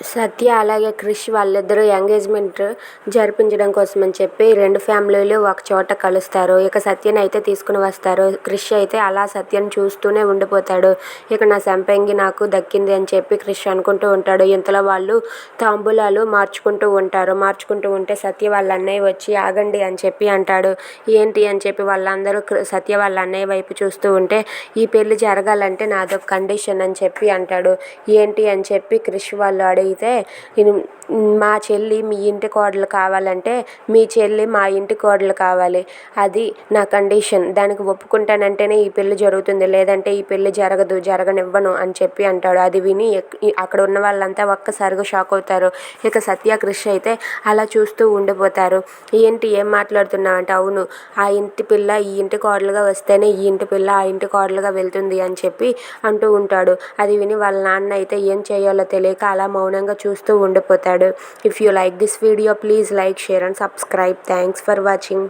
సత్య అలాగే క్రిష్ వాళ్ళిద్దరూ ఎంగేజ్మెంట్ జరిపించడం కోసమని చెప్పి 2 ఫ్యామిలీలు ఒక చోట కలుస్తారు. ఇక సత్యనైతే తీసుకుని వస్తారు. క్రిష్ అయితే అలా సత్యని చూస్తూనే ఉండిపోతాడు. ఇక నా సంపంగి నాకు దక్కింది అని చెప్పి క్రిష్ అనుకుంటూ ఉంటాడు. ఇంతలో వాళ్ళు తాంబూలాలు మార్చుకుంటూ ఉంటారు. మార్చుకుంటూ ఉంటే సత్య వాళ్ళ అన్నయ్య వచ్చి ఆగండి అని చెప్పి అంటాడు. ఏంటి అని చెప్పి వాళ్ళందరూ సత్య వాళ్ళ అన్నయ్య వైపు చూస్తూ ఉంటే ఈ పెళ్లి జరగాలంటే నాదొక కండిషన్ అని చెప్పి అంటాడు. ఏంటి అని చెప్పి క్రిష్ వాళ్ళు అడిగితే మా చెల్లి మీ ఇంటి కోడలు కావాలంటే మీ చెల్లి మా ఇంటి కోడలు కావాలి, అది నా కండిషన్, దానికి ఒప్పుకుంటానంటేనే ఈ పెళ్లి జరుగుతుంది, లేదంటే ఈ పెళ్లి జరగదు, జరగనివ్వను అని చెప్పి అంటాడు. అది విని అక్కడ ఉన్న వాళ్ళంతా ఒక్కసారిగా షాక్ అవుతారు. ఇక సత్య క్రిష్ అయితే అలా చూస్తూ ఉండిపోతారు. ఏంటి ఏం మాట్లాడుతున్నావు అంటే అవును, ఆ ఇంటి పిల్ల ఈ ఇంటి కోడలుగా వస్తేనే ఈ ఇంటి పిల్ల ఆ ఇంటి కోడలుగా వెళ్తుంది అని చెప్పి అంటూ ఉంటాడు. అది విని వాళ్ళ నాన్న అయితే ఏం చేయాలో తెలియక అలా మౌనంగా చూస్తూ ఉండిపోతాడు. If you like this video, please like, share and subscribe. Thanks for watching.